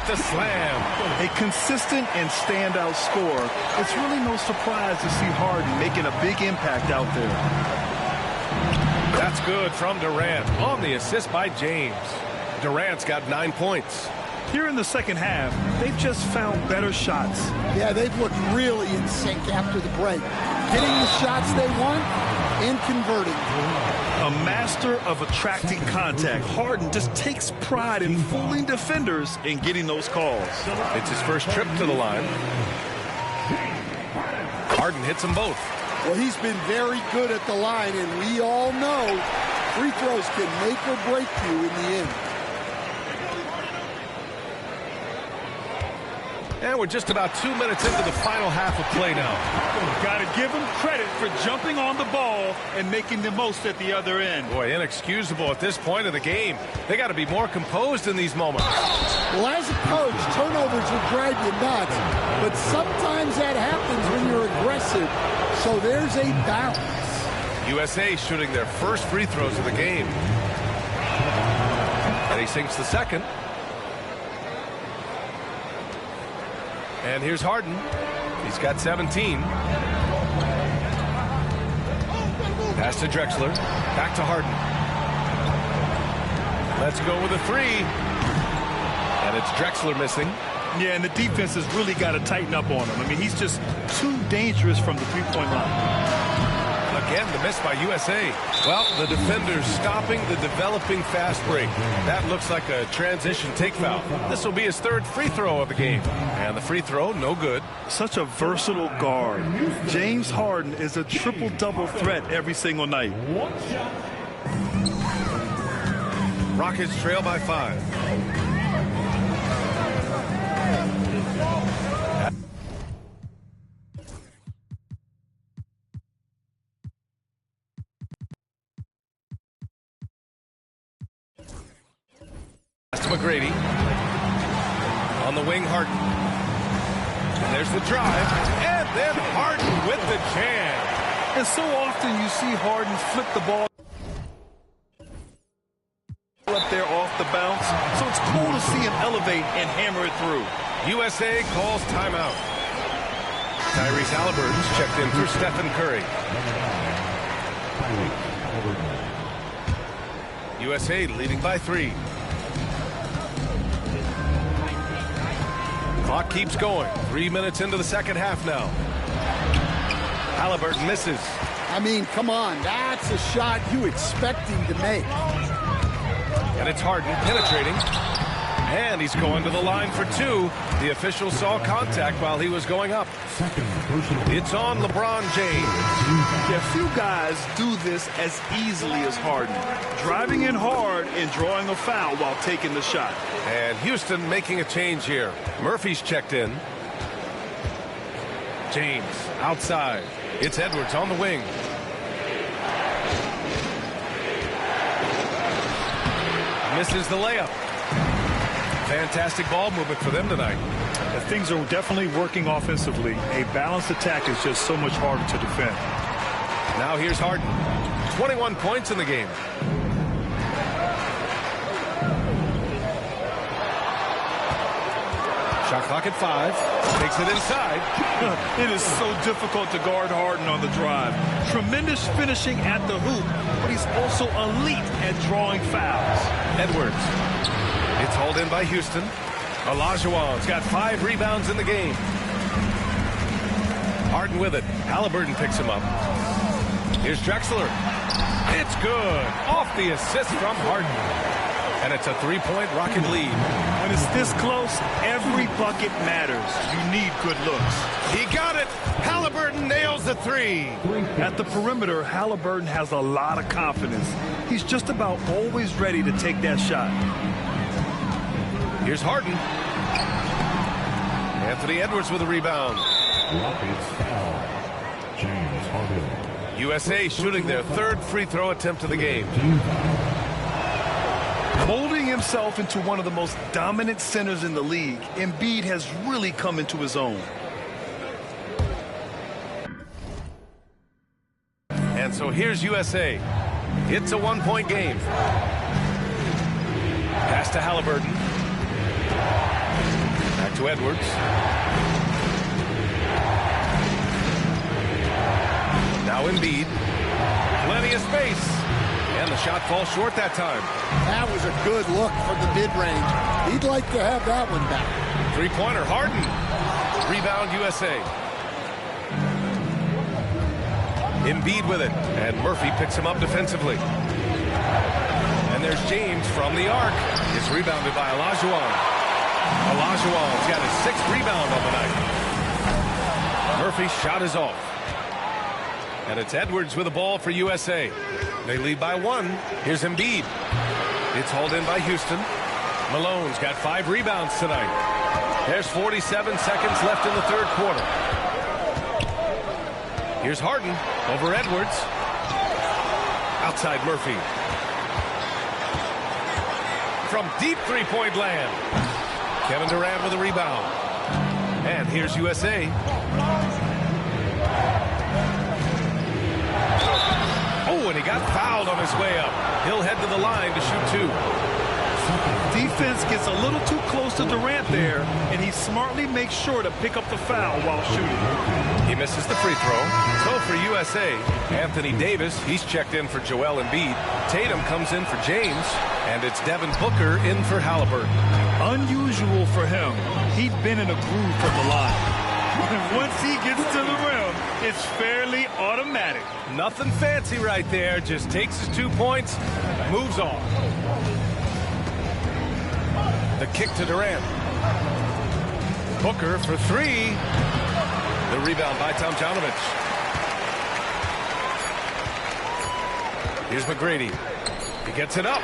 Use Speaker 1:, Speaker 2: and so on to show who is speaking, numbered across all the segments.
Speaker 1: with the slam.
Speaker 2: A consistent and standout score. It's really no surprise to see Harden making a big impact out there.
Speaker 1: That's good from Durant on the assist by James. Durant's got 9 points.
Speaker 2: Here in the second half, they've just found better shots.
Speaker 3: Yeah, they've looked really in sync after the break. Getting the shots they want and converting.
Speaker 2: A master of attracting contact. Harden just takes pride in fooling defenders and getting those calls.
Speaker 1: It's his first trip to the line. Harden hits them both.
Speaker 3: Well, he's been very good at the line, and we all know free throws can make or break you in the end.
Speaker 1: And we're just about 2 minutes into the final half of play now.
Speaker 2: Got to give him credit for jumping on the ball and making the most at the other end.
Speaker 1: Boy, inexcusable at this point of the game. They got to be more composed in these moments.
Speaker 3: Well, as a coach, turnovers will drive you nuts, but sometimes that happens when you're aggressive, so there's a balance.
Speaker 1: USA shooting their first free throws of the game. And he sinks the second. And here's Harden. He's got 17. Pass to Drexler. Back to Harden. Let's go with a three. And it's Drexler missing.
Speaker 2: Yeah, and the defense has really got to tighten up on him. I mean, he's just too dangerous from the three-point line.
Speaker 1: Again, the miss by USA. Well, the defenders stopping the developing fast break. That looks like a transition take foul. This will be his third free throw of the game. And the free throw, no good.
Speaker 2: Such a versatile guard. James Harden is a triple-double threat every single night.
Speaker 1: Rockets trail by 5. McGrady on the wing. Harden, and there's the drive, and then Harden with the jam.
Speaker 2: And so often you see Harden flip the ball up there off the bounce, so it's cool to see him elevate and hammer it through.
Speaker 1: USA calls timeout. Tyrese Halliburton's checked in for Stephen Curry. USA leading by 3. Clock keeps going. 3 minutes into the second half now. Halliburton misses.
Speaker 3: I mean, come on. That's a shot you expect him to make.
Speaker 1: And it's Harden penetrating. And he's going to the line for 2. The official saw contact while he was going up. It's on LeBron James.
Speaker 2: Yeah, few guys do this as easily as Harden. Driving in hard and drawing a foul while taking the shot.
Speaker 1: And Houston making a change here. Murphy's checked in. James outside. It's Edwards on the wing. Misses the layup. Fantastic ball movement for them tonight.
Speaker 2: Things are definitely working offensively. A balanced attack is just so much harder to defend.
Speaker 1: Now here's Harden. 21 points in the game. Shot clock at 5. Takes it inside.
Speaker 2: It is so difficult to guard Harden on the drive. Tremendous finishing at the hoop, but he's also elite at drawing fouls.
Speaker 1: Edwards. It's hauled in by Houston. Olajuwon's got 5 rebounds in the game. Harden with it. Halliburton picks him up. Here's Drexler. It's good. Off the assist from Harden. And it's a 3-point Rocket lead.
Speaker 2: When it's this close, every bucket matters. You need good looks.
Speaker 1: He got it. Halliburton nails the 3.
Speaker 2: At the perimeter, Halliburton has a lot of confidence. He's just about always ready to take that shot.
Speaker 1: Here's Harden. Anthony Edwards with a rebound.
Speaker 4: Rockets foul. James Harden.
Speaker 1: USA shooting their 3rd free throw attempt of the game.
Speaker 2: Molding himself into one of the most dominant centers in the league, Embiid has really come into his own.
Speaker 1: And so here's USA. It's a 1-point game. Pass to Halliburton. to Edwards. Now Embiid. Plenty of space. And the shot falls short that time.
Speaker 3: That was a good look from the mid-range. He'd like to have that one back.
Speaker 1: Three-pointer, Harden. Rebound, USA. Embiid with it. And Murphy picks him up defensively. And there's James from the arc. It's rebounded by Olajuwon. Olajuwon's got his 6th rebound on the night. Murphy's shot is off. And it's Edwards with the ball for USA. They lead by 1. Here's Embiid. It's hauled in by Houston. Malone's got 5 rebounds tonight. There's 47 seconds left in the 3rd quarter. Here's Harden over Edwards. Outside Murphy. From deep three-point land. Kevin Durant with a rebound. And here's USA. Oh, and he got fouled on his way up. He'll head to the line to shoot 2.
Speaker 2: Defense gets a little too close to Durant there, and he smartly makes sure to pick up the foul while shooting.
Speaker 1: He misses the free throw. So for USA, Anthony Davis, he's checked in for Joel Embiid. Tatum comes in for James, and it's Devin Booker in for Halliburton.
Speaker 2: Unusual for him. He'd been in a groove from the line. And once he gets to the rim, it's fairly automatic.
Speaker 1: Nothing fancy right there. Just takes his 2 points, moves on. The kick to Durant. Booker for 3. The rebound by Tomjanovich. Here's McGrady. He gets it up.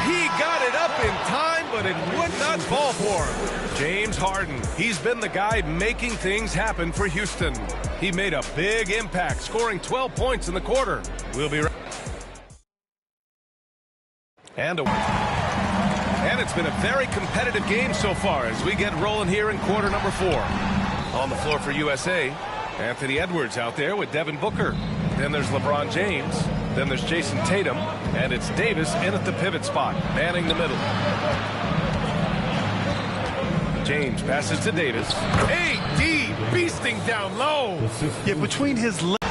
Speaker 1: He got it up in time, but it would not fall for him. James Harden. He's been the guy making things happen for Houston. He made a big impact, scoring 12 points in the quarter. We'll be right. And it's been a very competitive game so far as we get rolling here in quarter number 4. On the floor for USA, Anthony Edwards out there with Devin Booker. Then there's LeBron James. Then there's Jason Tatum. And it's Davis in at the pivot spot, manning the middle. James passes to Davis. AD beasting down low.
Speaker 2: Yeah, between his legs.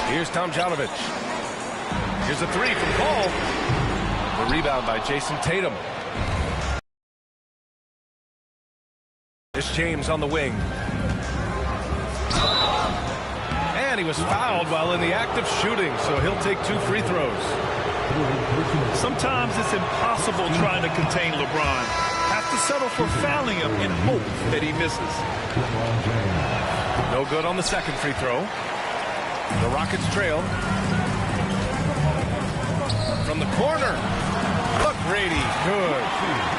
Speaker 1: Here's Tomjanovich. Here's a 3 from Paul. The rebound by Jason Tatum. It's James on the wing. And he was fouled while in the act of shooting, so he'll take 2 free throws.
Speaker 2: Sometimes it's impossible trying to contain LeBron. Have to settle for fouling him and hope that he misses.
Speaker 1: No good on the 2nd free throw. The Rockets trail. From the corner. McGrady, good.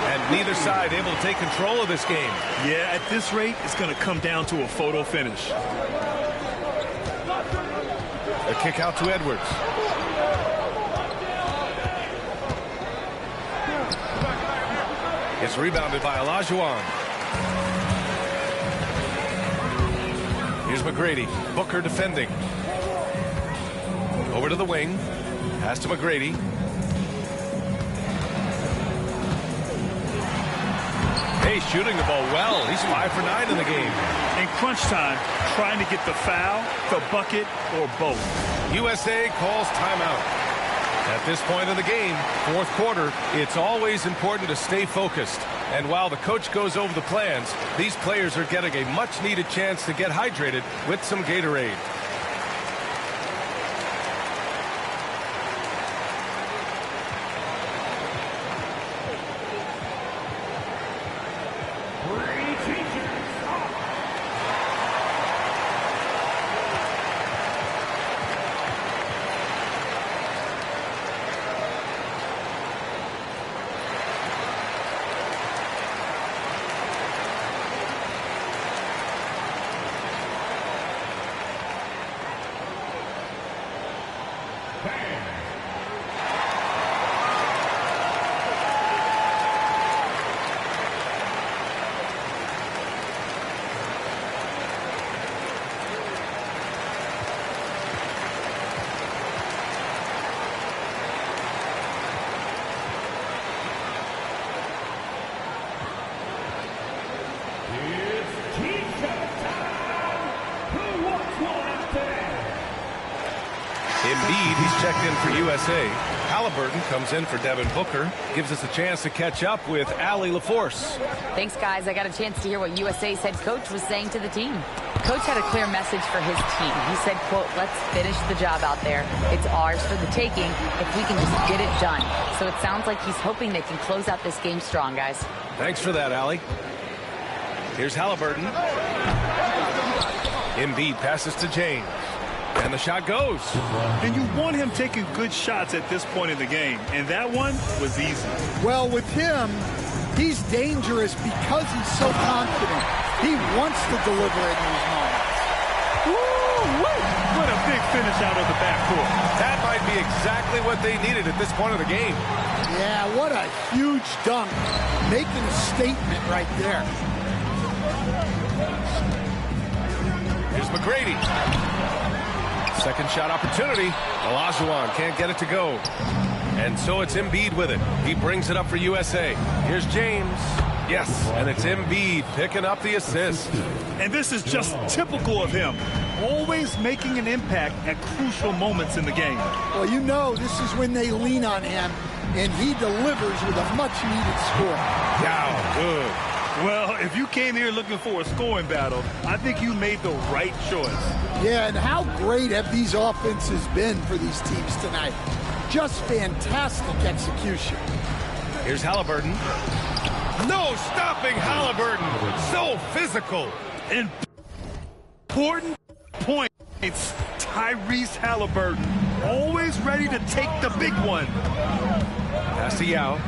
Speaker 1: And neither side able to take control of this game.
Speaker 2: Yeah, at this rate, it's going to come down to a photo finish.
Speaker 1: The kick out to Edwards. It's rebounded by Olajuwon. Here's McGrady. Booker defending. Over to the wing. Pass to McGrady. Hey, shooting the ball well. He's 5 for 9 in the game.
Speaker 2: In crunch time, trying to get the foul, the bucket, or both.
Speaker 1: USA calls timeout. At this point of the game, 4th quarter, it's always important to stay focused. And while the coach goes over the plans, these players are getting a much-needed chance to get hydrated with some Gatorade. Embiid, he's checked in for USA. Halliburton comes in for Devin Booker. Gives us a chance to catch up with Allie LaForce.
Speaker 5: Thanks, guys. I got a chance to hear what USA's head coach was saying to the team. Coach had a clear message for his team. He said, quote, let's finish the job out there. It's ours for the taking if we can just get it done. So it sounds like he's hoping they can close out this game strong, guys.
Speaker 1: Thanks for that, Allie. Here's Halliburton. Embiid passes to James. And the shot goes.
Speaker 2: And you want him taking good shots at this point in the game. And that one was easy.
Speaker 3: Well, with him, he's dangerous because he's so confident. He wants to deliver in these moments.
Speaker 2: Woo-wee! What a big finish out of the backcourt.
Speaker 1: That might be exactly what they needed at this point of the game.
Speaker 3: Yeah, what a huge dunk. Making a statement right there.
Speaker 1: Here's McGrady. Second shot opportunity. Olajuwon can't get it to go. And so it's Embiid with it. He brings it up for USA. Here's James. Yes, and it's Embiid picking up the assist.
Speaker 2: And this is just typical of him. Always making an impact at crucial moments in the game.
Speaker 3: Well, you know this is when they lean on him, and he delivers with a much-needed score.
Speaker 1: Wow, good.
Speaker 2: Well, if you came here looking for a scoring battle, I think you made the right choice.
Speaker 3: Yeah, and how great have these offenses been for these teams tonight? Just fantastic execution.
Speaker 1: Here's Halliburton. No stopping Halliburton. So physical.
Speaker 2: Important points. Tyrese Halliburton. Always ready to take the big one.
Speaker 1: Pass to Yao.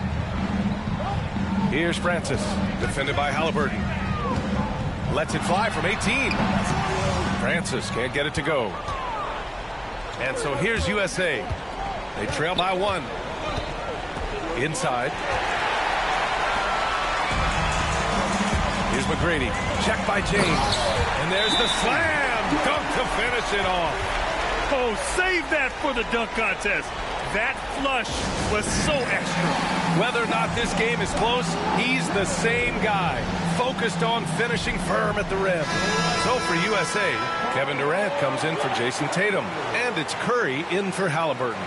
Speaker 1: Here's Francis. Defended by Halliburton. Lets it fly from 18. Francis can't get it to go. And so here's USA. They trail by 1. Inside. Here's McGrady. Checked by James. And there's the slam. Dunk to finish it off.
Speaker 2: Oh, save that for the dunk contest. That flush was so extra.
Speaker 1: Whether or not this game is close, he's the same guy. Focused on finishing firm at the rim. So for USA, Kevin Durant comes in for Jason Tatum. And it's Curry in for Halliburton.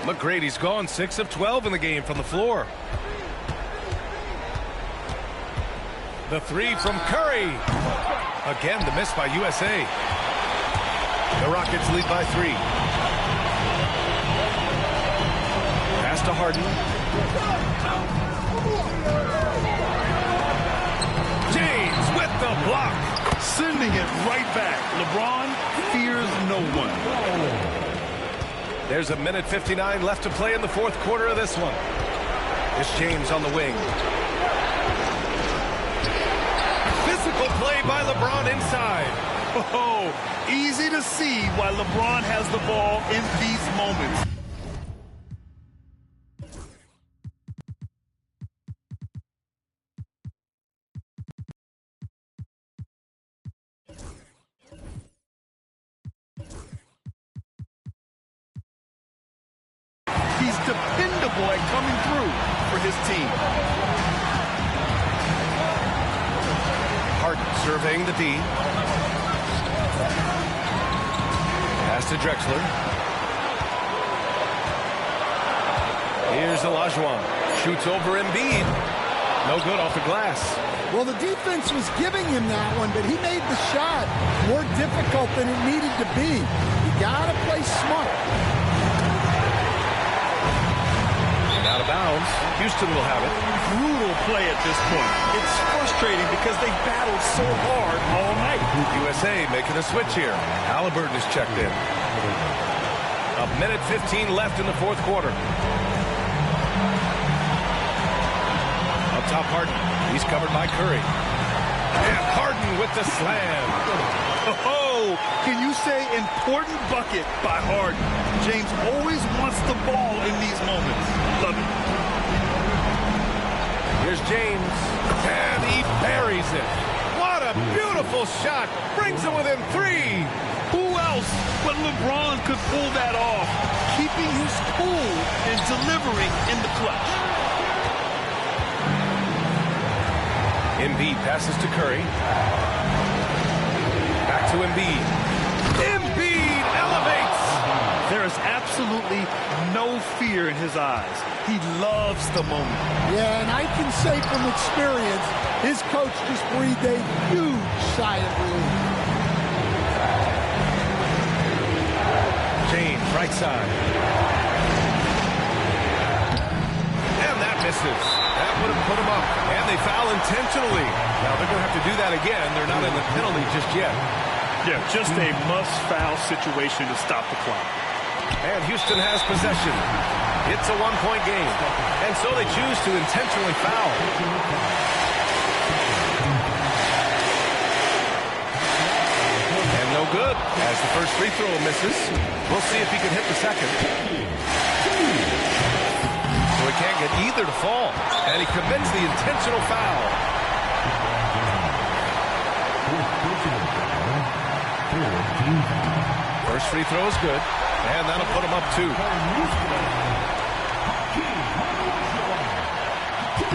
Speaker 1: McGrady's gone 6 of 12 in the game from the floor. The three from Curry. Again, the miss by USA. The Rockets lead by 3. Pass to Harden. James with the block.
Speaker 2: Sending it right back. LeBron fears no one.
Speaker 1: There's 1:59 left to play in the fourth quarter of this one. It's James on the wing. Physical play by LeBron inside.
Speaker 2: Oh, easy to see why LeBron has the ball in these moments. He's dependable at coming through for his team.
Speaker 1: Harden surveying the D. Pass to Drexler. Here's Olajuwon. Shoots over Embiid. No good off the glass.
Speaker 3: Well, the defense was giving him that one, but he made the shot more difficult than it needed to be. You gotta play smart.
Speaker 1: And out of bounds. Houston will have it.
Speaker 2: Brutal play at this point. It's frustrating because they battled so hard all night.
Speaker 1: USA making a switch here. Halliburton is checked in. 1:15 left in the fourth quarter. Up top, Harden. He's covered by Curry. And Harden with the slam.
Speaker 2: Oh, can you say important bucket by Harden? James always wants the ball in these moments. Love it.
Speaker 1: Here's James. And he buries it. What a beautiful shot. Brings him within 3.
Speaker 2: Who else but LeBron could pull that off? Keeping his cool and delivering in the clutch.
Speaker 1: Embiid passes to Curry. Back to Embiid. Embiid elevates!
Speaker 2: There is absolutely no fear in his eyes. He loves the moment.
Speaker 3: Yeah, and I can say from experience, his coach just breathed a huge sigh of relief.
Speaker 1: James, right side. And that misses. That would have put him up. And they foul intentionally. Now they're going to have to do that again. They're not in the penalty just yet.
Speaker 2: Yeah, just a must-foul situation to stop the clock.
Speaker 1: And Houston has possession. It's a one-point game. And so they choose to intentionally foul. And no good as the first free throw misses. We'll see if he can hit the second. So he can't get either to fall. And he commits the intentional foul. First free throw is good. And that'll put him up 2.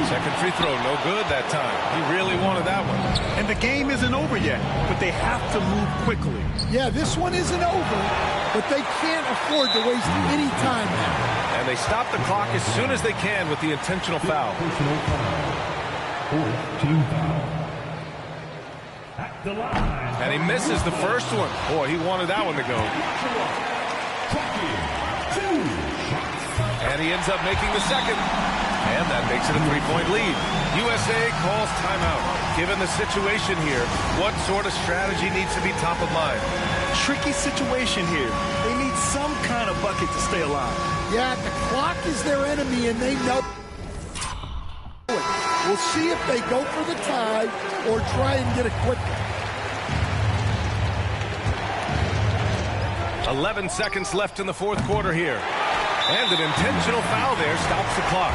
Speaker 1: Second free throw, no good that time. He really wanted that one.
Speaker 2: And the game isn't over yet, but they have to move quickly.
Speaker 3: Yeah, this one isn't over, but they can't afford to waste any time now.
Speaker 1: And they stop the clock as soon as they can with the intentional foul. And he misses the first one. Boy, he wanted that one to go. And he ends up making the second. And that makes it a 3-point lead. USA calls timeout. Given the situation here, what sort of strategy needs to be top of mind?
Speaker 2: Tricky situation here. They need some kind of bucket to stay alive.
Speaker 3: Yeah, the clock is their enemy, and they know it. We'll see if they go for the tie or try and get it quicker.
Speaker 1: 11 seconds left in the fourth quarter here. And an intentional foul there stops the clock.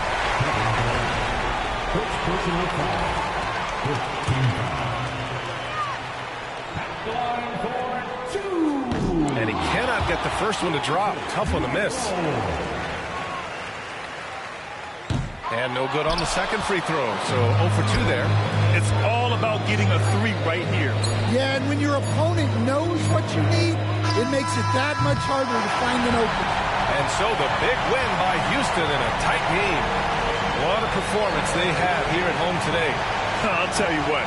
Speaker 1: And he cannot get the first one to drop. Tough one to miss. And no good on the second free throw. So 0 for 2 there.
Speaker 2: It's all about getting a 3 right here.
Speaker 3: Yeah, and when your opponent knows what you need, it makes it that much harder to find an opening.
Speaker 1: And so the big win by Houston in a tight game. What a performance they have here at home today.
Speaker 2: I'll tell you what,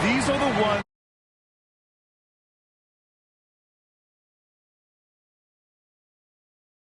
Speaker 2: these are the ones.